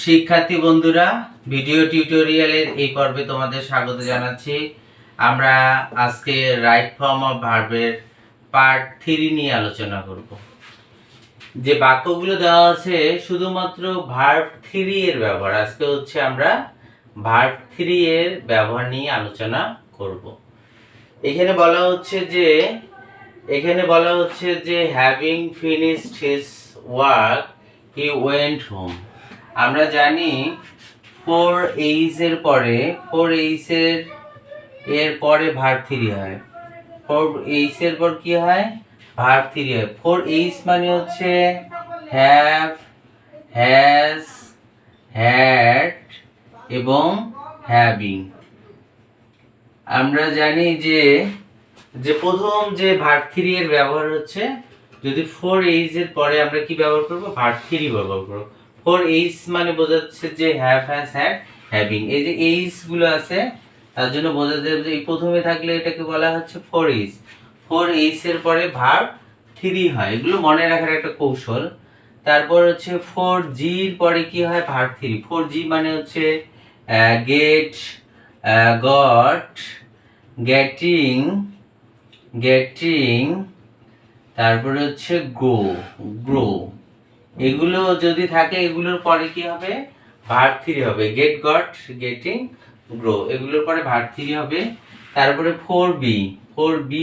শিক্ষার্থী বন্ধুরা, ভিডিও টিউটোরিয়ালের এই পর্বে তোমাদের স্বাগত জানাচ্ছি। আমরা আজকে রাইট ফর্ম অফ ভার্বের পার্ট 3 নিয়ে আলোচনা করব। যে বাক্যগুলো দেওয়া আছে শুধুমাত্র ভার্ব 3 এর ব্যবহার। আজকে হচ্ছে আমরা ভার্ব 3 এর ব্যবহার নিয়ে আলোচনা করব। এখানে বলা হচ্ছে যে having finished his work he went home. আমরা জানি 4H এর পরে 4H এর পরে ভার্ব 3 হয়। 4H এর পর কি হয়? ভার্ব 3 হয়। 4H মানে হচ্ছে হ্যাভ, হ্যাজ, হ্যাড এবং হ্যাভিং। আমরা জানি যে প্রথম যে ভার্ব 3 এর ব্যবহার হচ্ছে, যদি 4H এর পরে আমরা কি ব্যবহার করব? ভার্ব 3 ব্যবহার করব। 4H মানে বোঝাচ্ছে যে হ্যাভ, হ্যাজ, হ্যাড, হ্যাভিং। এই যে H গুলো আছে তার জন্য বোঝা যায় যে এই প্রথমে থাকলে এটাকে বলা হচ্ছে 4H। 4H এর পরে ভার্ব 3 হয়। এগুলো মনে রাখার একটা কৌশল। তারপর হচ্ছে 4G এর পরে কি হয়? ভার্ব 3। 4G মানে হচ্ছে গেট, গট, গেটিং, তারপরে হচ্ছে গ্রো। এগুলো যদি থাকে এগুলোর পরে কি হবে? ভার্ব 3 হবে। গেট, গট, গেটিং, গ্রো এগুলোর পরে ভার্ব 3 হবে। তারপরে 4B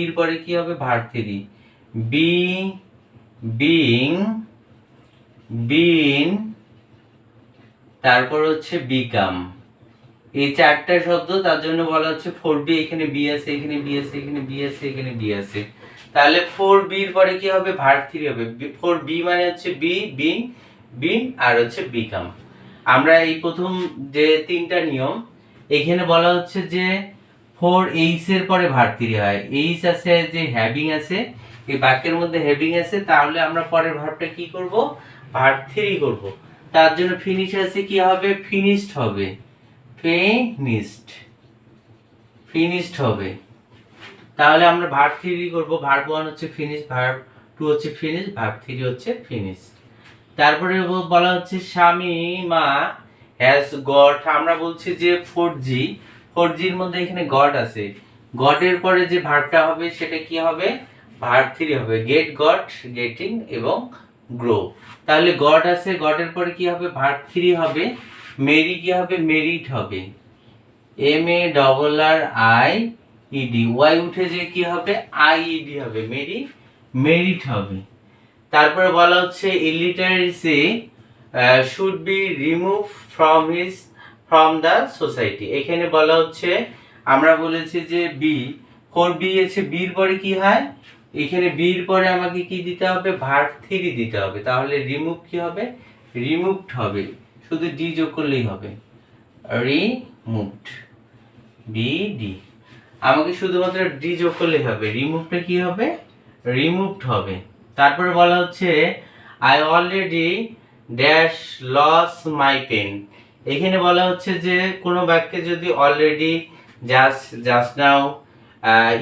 এর পরে কি হবে? ভার্ব 3। বিং, বিন, তারপর হচ্ছে বিকাম। এই চারটা শব্দ, তার জন্য বলা হচ্ছে 4B। এখানে বি আছে, এখানে বি আছে, এখানে বি আছে, এখানে বি আছে। তাহলে 4B এর পরে কি হবে? ভার্ব 3 হবে। 4B মানে হচ্ছে বিন আর হচ্ছে বিকাম। আমরা এই প্রথম যে তিনটা নিয়ম, এখানে বলা হচ্ছে যে 4H এর পরে ভার্ব 3 হয়। H আছে, যে হ্যাভিং আছে, এই বাক্যের মধ্যে হ্যাভিং আছে, তাহলে আমরা পরের ভার্বটা কি করব? ভার্ব 3 করব। তার জন্য ফিনিশ আছে, কি হবে? ফিনিশড হবে। ফিনিশড হবে। তাহলে আমরা ভার্ব 3 করব। ভার্ব 1 হচ্ছে ফিনিশ, ভার্ব 2 হচ্ছে ফিনিশ, ভার্ব 3 হচ্ছে ফিনিশ। তারপরে বলা হচ্ছে শামিমা হ্যাজ গট। আমরা বলছি যে 4G এর মধ্যে এখানে গট আছে। গটের পরে যে ভার্বটা হবে সেটা কি হবে? ভার্ব 3 হবে। গেট, গট, গেটিং এবং গ্রো। তাহলে গট আছে, গটের পরে কি হবে? ভার্ব 3 হবে। মেরি কি হবে? মেরিড হবে। MARRIED, ওয়াই উঠে যে কি হবে? IED হবে। মেরিড হবে। তারপরে বলা হচ্ছে illiteracy should be remove from the society. এখানে বলা হচ্ছে, আমরা বলেছি যে 4B আছে, বির পরে কি হয়? এখানে বির পরে আমাকে কি দিতে হবে? ভার্ব 3 দিতে হবে। তাহলে রিমুভ কি হবে? রিমুভড হবে। শুধু ডি যোগ করলেই হবে। Removed, BD। আমাকে শুধুমাত্র ডি যোগ করলেই হবে। রিমুভটা কি হবে? রিমুভড হবে। তারপরে বলা হচ্ছে I already dash lost my pen. এখানে বলা হচ্ছে যে কোনো বাক্যে যদি already, just now,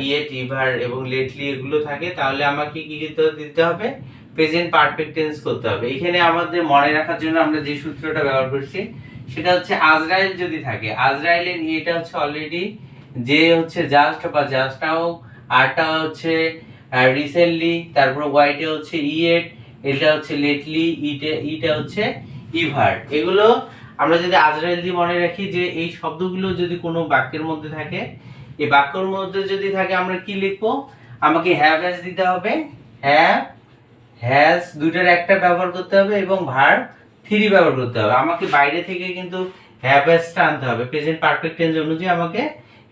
yet, ever এবং লেটলি এগুলো থাকে, তাহলে আমাকে কি দিতে হবে? প্রেজেন্ট পারফেক্ট টেন্স করতে হবে। এখানে আমাদের মনে রাখার জন্য আমরা যে সূত্রটা ব্যবহার করছি সেটা হচ্ছে আজরাইল যদি থাকে, আজরাইলের এটা হচ্ছে অলরেডি, যে হচ্ছে জাস্ট বা জাস্ট নাও, আরটা হচ্ছে রিসেন্টলি, তারপর ওয়াইটা হচ্ছে ইয়েট, এটা হচ্ছে লেটলি, ইটা হচ্ছে ইভার। এগুলো আমরা যদি আজরাইল দিয়ে মনে রাখি যে এই শব্দগুলো যদি কোনো বাক্যের মধ্যে থাকে, এই বাক্যের মধ্যে যদি থাকে আমরা কি লিখবো? আমাকে হ্যাভ, হ্যাজ দিতে হবে। হ্যাভ, হ্যাজ দুইটার একটা ব্যবহার করতে হবে এবং ভার্ব 3 ব্যবহার করতে হবে। আমাকে বাইরে থেকে কিন্তু হ্যাভ, হ্যাজটা আনতে হবে। প্রেজেন্ট পারফেক্ট টেন্স অনুযায়ী আমাকে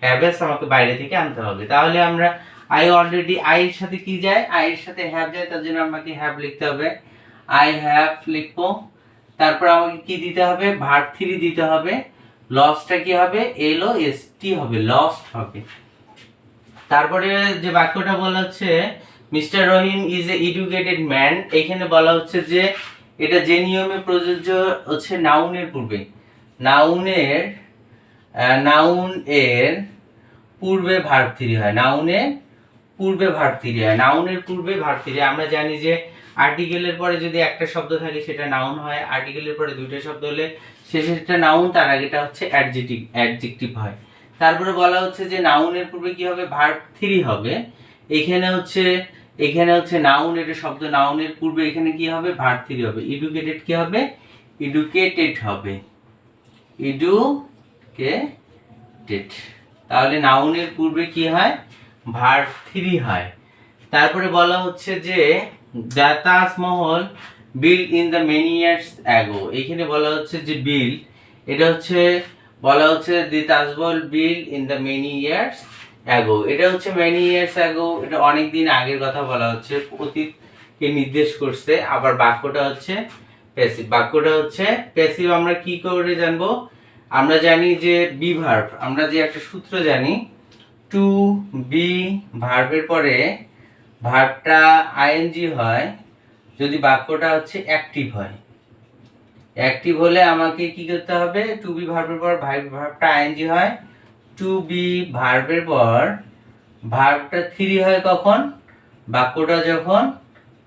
হ্যাভ, হ্যাজ আমাকে বাইরে থেকে আনতে হবে। তাহলে আমরা আই অলরেডি, আই এর সাথে কি যায়? আই এর সাথে হ্যাভ যায়, তার জন্য আমাকে হ্যাভ লিখতে হবে। আই হ্যাভ লিখবো। তারপর আমাকে কি দিতে হবে? ভার্ব 3 দিতে হবে। লসটা কি হবে? LOST হবে, লস্ট হবে। তারপরে যে বাক্যটা বলা হচ্ছে mister Rahim is a educated man. এখানে বলা হচ্ছে যে এটা যে নিয়মে প্রযোজ্য হচ্ছে নাউনের পূর্বে, নাউন এর পূর্বে ভার্ব 3 হয়। নাউনের পূর্বে ভার্ব 3 হয়। নাউনের পূর্বে ভার্ব 3। আমরা জানি যে আর্টিকেলের পরে যদি একটা শব্দ থাকে সেটা নাউন হয়, আর্টিকেলের পরে দুইটা শব্দ হলে শেষেরটা নাউন, তার আগেটা হচ্ছে অ্যাডজেক্টিভ হয়। তারপরে বলা হচ্ছে যে নাউনের পূর্বে কি হবে, ভার্ব 3 হবে। এখানে হচ্ছে নাউন, এটা শব্দ, নাউনের পূর্বে এখানে কি হবে, ভার্ব 3 হবে। এডুকেটেড কি হবে, এডুকেটেড হবে, এডুকেটেড। তাহলে নাউনের পূর্বে কি হয়, ভার্ব 3 হয়। তারপরে বলা হচ্ছে যে the Taj Mahal build in the many years ago. এখানে বলা হচ্ছে যে বিল্ড, এটা হচ্ছে বলা হচ্ছে দি Taj Mahal build in the many years ago. এটা হচ্ছে মেনি ইয়ার্স অ্যাগো, এটা অনেক দিন আগের কথা বলা হচ্ছে, অতীতকে নির্দেশ করছে। আবার বাক্যটা হচ্ছে প্যাসিভ, বাক্যটা হচ্ছে প্যাসিভ। আমরা কি করে জানবো, আমরা জানি যে বি ভার্ব, আমরা যে একটা সূত্র জানি, টু বি ভার্বের পরে ভার্বটা আইএনজি হয় যদি বাক্যটা হচ্ছে অ্যাক্টিভ হয়। অ্যাক্টিভ হলে আমাকে কি করতে হবে, টু বি ভার্বের পর ভার্বটা আইএনজি হয়, টু বি ভার্বের পর ভার্বটা 3 হয় কখন, বাক্যটা যখন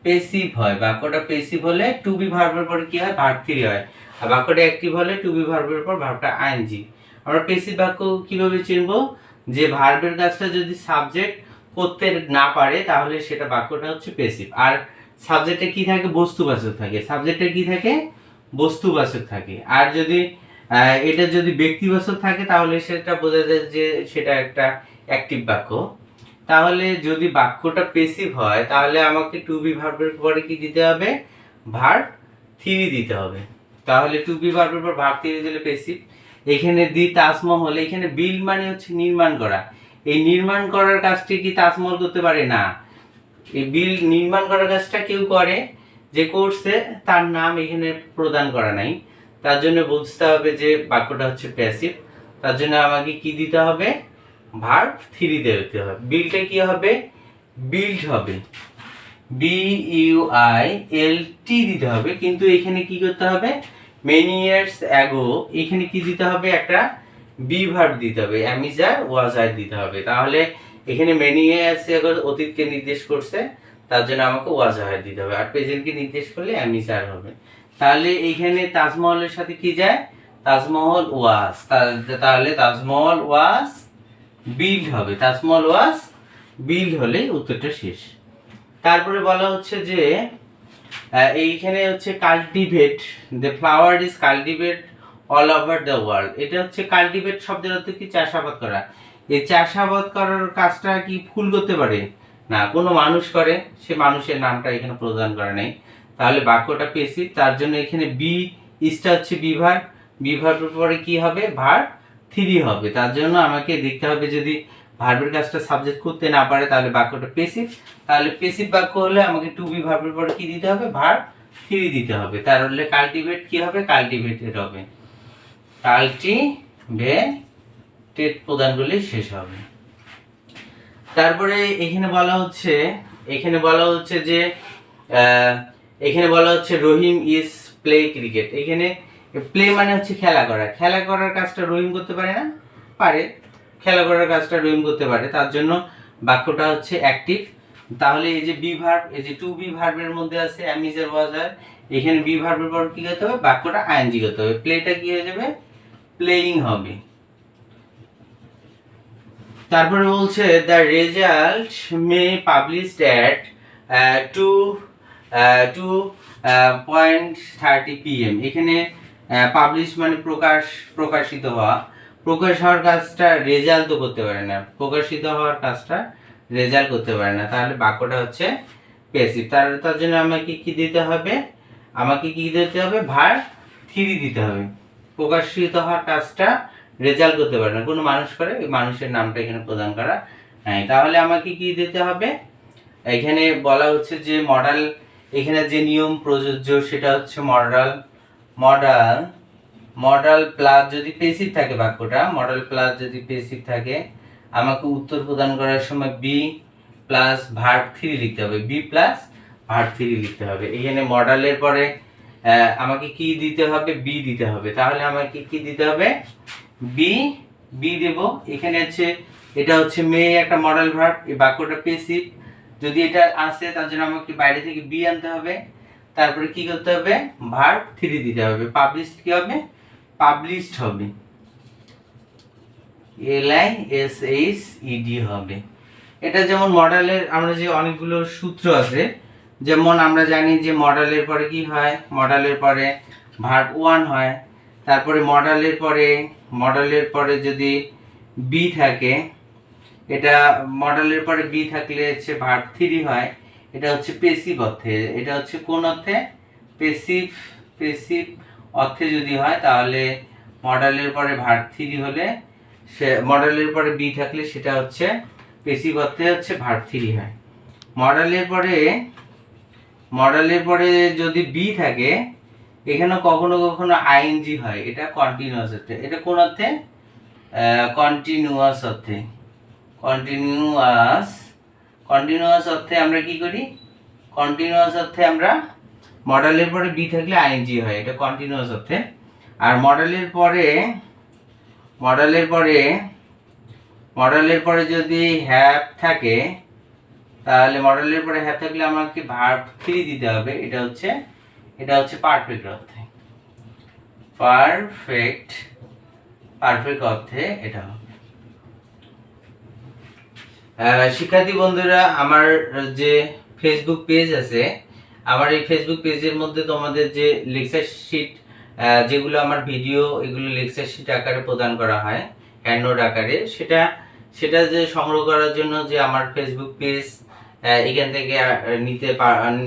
পেসিভ হয়। বাক্যটা পেসিভ হলে টু বি ভার্বের পরে কি হয়, ভার্ব 3 হয়। আর বাক্যটা অ্যাক্টিভ হলে টু বি ভার্বের পর ভার্বটা আইএনজি। আমরা পেসিভ বাক্য কিভাবে চিনবো, যে ভার্বের কাজটা যদি সাবজেক্ট করতে না পারে তাহলে সেটা বাক্যটা হচ্ছে পেসিভ। আর সাবজেক্টে কি থাকে, বস্তুবাচক থাকে, সাবজেক্টে কি থাকে, বস্তুবাচক থাকে। আর যদি এটা যদি ব্যক্তিবাচক থাকে তাহলে সেটা বোঝা যায় যে সেটা একটা অ্যাক্টিভ বাক্য। তাহলে যদি বাক্যটা পেসিভ হয় তাহলে আমাকে টু বি ভার্বের পরে কি দিতে হবে, ভার্ব 3 দিতে হবে। তাহলে টু বি ভার্বের পর ভার্ব 3 দিলে পেসিভ। এখানে দি তাজমহল, এখানে বিল্ড মানে হচ্ছে নির্মাণ করা। এই নির্মাণ করার কাজটি কি তাজমহল করতে পারে না, এই বিল্ড নির্মাণ করার কাজটা কেউ করে, যে করছে তার নাম এখানে প্রদান করা নাই, তার জন্য বুঝতে হবে যে বাক্যটা হচ্ছে প্যাসিভ। তার জন্য আমাকে কি দিতে হবে, ভার্ব 3 দিতে হবে। বিল্ডটা কি হবে, বিল্ড হবে, BUILT দিতে হবে। কিন্তু এখানে কি করতে হবে, মেনি ইয়ার্স অ্যাগো, এখানে কি দিতে হবে, একটা বি ভার্ব দিতে হবে, অ্যামিজার ওয়াজার দিতে হবে। তাহলে এখানে মেনি ইয়ার্স অ্যাগো অতীতকে নির্দেশ করছে, তার জন্য আমাকে ওয়াজার দিতে হবে। আর প্রেজেন্টকে নির্দেশ করলে অ্যামিজার হবে। তাহলে এইখানে তাজমহলের সাথে কি যায়, তাজমহল ওয়াজ, তাহলে তাজমহল ওয়াজ বিল্ড হবে, তাজমহল ওয়াজ বিল্ড হলেই উত্তরটা শেষ। তারপরে বলা হচ্ছে যে এইখানে হচ্ছে cultivate, the flower is cultivate all over the world. এটা হচ্ছে কাল্টিভেট শব্দের অর্থ কি, চাষাবাদ করা। এই চাষাবাদ করার কাজটা কি ফুল করতে পারে না, কোনো মানুষ করে, সে মানুষের নামটা এখানে প্রদান করা নেই। তাহলে বাক্যটা পেসিভ, তার জন্য এখানে বি ইসটা হচ্ছে বিভার, বিভারের পরে কি হবে, ভার্ব 3 হবে। তার জন্য আমাকে দেখতে হবে যদি ভার্বের কাজটা সাবজেক্ট করতে না পারে তাহলে বাক্যটা পেসিভ। তাহলে পেসিভ বাক্য হলে আমাকে টু বি ভার্বের পরে কি দিতে হবে, ভার্ব 3 দিতে হবে। তাহলে কাল্টিভেট কি হবে, কাল্টিভেটেড হবে, কাল্টিভেটেড প্রদানগুলি শেষ হবে। তারপরে এখানে বলা হচ্ছে যে এখানে বলা হচ্ছে রহিম ইজ প্লে ক্রিকেট। এখানে প্লে মানে হচ্ছে খেলা করা, খেলা করার কাজটা রহিম করতে পারে না, পারে, খেলা করার কাজটা রহিম করতে পারে, তার জন্য বাক্যটা হচ্ছে অ্যাক্টিভ। তাহলে এই যে বি ভার্ব, এই যে টু বি ভার্বের মধ্যে আছে অ্যামিজার ওয়াজার, এখানে বি ভার্বের পর কি করতে হবে, বাক্যটা আইএনজি করতে হবে, প্লেটা কি হয়ে যাবে, প্লেইং হবে। তারপরে বলছে the result May published at 2:30 PM। এখানে পাবলিশ মানে প্রকাশিত হওয়া, প্রকাশ হওয়ার কাজটা রেজাল্ট তো করতে পারে না, প্রকাশিত হওয়ার কাজটা রেজাল্ট করতে পারে না। তাহলে বাক্যটা হচ্ছে প্যাসিভ। তার জন্য আমাকে কি দিতে হবে, ভার্ব 3 দিতে হবে। প্রকাশিত হওয়ার কাজটা রেজাল্ট করতে পারে না, কোনো মানুষ করে, এই মানুষের নামটা এখানে প্রদান করা নাই। তাহলে আমাকে কি দিতে হবে, এখানে বলা হচ্ছে যে মডাল, এখানে যে নিয়ম প্রযোজ্য সেটা হচ্ছে মডাল প্লাস যদি পেসিভ থাকে, বাক্যটা মডাল প্লাস যদি পেসিভ থাকে আমাকে উত্তর প্রদান করার সময় বি প্লাস ভার্ব 3 লিখতে হবে, বি প্লাস ভার্ব 3 লিখতে হবে। এখানে মডালের পরে আমাকে কি দিতে হবে, বি দিতে হবে। তাহলে আমাকে কি দিতে হবে, বি দেব। এখানে হচ্ছে এটা হচ্ছে মে একটা মডাল ভার্ব, এই বাক্যটা পেসিভ, যদি এটা আসে তার জন্য আমাকে বাইরে থেকে বি আনতে হবে, তারপরে কি করতে হবে, ভার্ব 3 দিতে হবে। পাবলিশড কি হবে, পাবলিশড হবে, LISHED হবে। এটা যেমন মডেলের আমরা যে অনেকগুলো সূত্র আছে, যেমন আমরা জানি যে মডেলের পরে কি হয়, মডেলের পরে ভার্ব 1 হয়, তারপরে মডেলের পরে যদি বি থাকে, এটা মডেলের পরে বি থাকলে হচ্ছে ভার্ব 3 হয়। এটা হচ্ছে পেসিভ অর্থে, এটা হচ্ছে কোন অর্থে, পেসিভ অর্থে যদি হয় তাহলে মডেলের পরে ভার্ব 3 হলে সে মডেলের পরে বি থাকলে সেটা হচ্ছে পেসিভ অর্থে হচ্ছে ভার্ব 3 হয়। মডেলের পরে যদি বি থাকে, এখানে কখনো কখনো আইএনজি হয়, এটা কন্টিনিউয়াস অর্থে। এটা কোন অর্থে, কন্টিনিউয়াস অর্থে। কন্টিনিউয়াস অর্থে আমরা কি করি, কন্টিনিউয়াস অর্থে আমরা মডেলের পরে বি থাকলে আইএনজি হয়, এটা কন্টিনিউয়াস অর্থে। আর মডেলের পরে যদি হ্যাভ থাকে, তাহলে মডেলের পরে হ্যাভ থাকলে আমাকে ভার্ব 3 দিতে হবে। এটা হচ্ছে পারফেক্ট অর্থে, পারফেক্ট অর্থে এটা হবে। শিক্ষার্থী বন্ধুরা, আমার যে ফেসবুক পেজ আছে, আমার এই ফেসবুক পেজের মধ্যে তোমাদের যে লেকচার শিট, যেগুলো আমার ভিডিও, এগুলো লেকচার শিট আকারে প্রদান করা হয়, হ্যান্ড নোট আকারে, সেটা যে সংগ্রহ করার জন্য যে আমার ফেসবুক পেজ এখান থেকে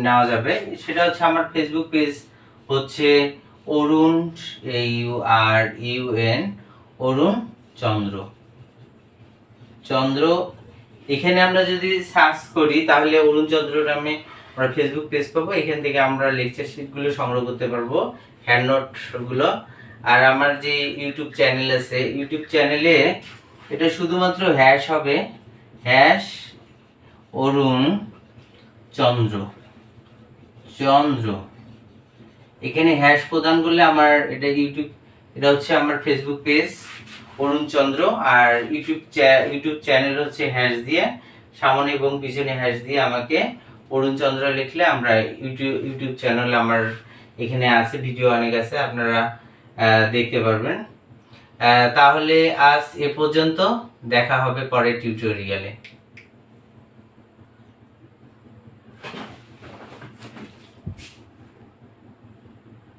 নেওয়া যাবে, সেটা হচ্ছে আমার ফেসবুক পেজ হচ্ছে অরুণ, AURUN, অরুণ চন্দ্র। এখানে আমরা যদি সার্চ করি তাহলে অরুণ চন্দ্র নামে আমরা ফেসবুক পেজ পাবো। এখান থেকে আমরা লেকচার শিটগুলো সংগ্রহ করতে পারবো, হ্যান্ড নোটগুলো। আর আমার যে ইউটিউব চ্যানেল আছে, ইউটিউব চ্যানেলে এটা শুধুমাত্র হ্যাশ হবে, হ্যাশ অরুণ চন্দ্র। এখানে হ্যাশ প্রদান করলে আমার এটা হচ্ছে আমার ফেসবুক পেজ অরুণ চন্দ্র। আর ইউটিউব চ্যানেল হচ্ছে হ্যাশ দিয়ে, সামনে এবং পিছনে হ্যাশ দিয়ে আমাকে অরুণ চন্দ্র লিখলে আমরা ইউটিউব চ্যানেল আমার এখানে আছে, ভিডিও অনেক আছে, আপনারা দেখতে পারবেন। তাহলে আজ এ পর্যন্ত, দেখা হবে পরের টিউটোরিয়ালে।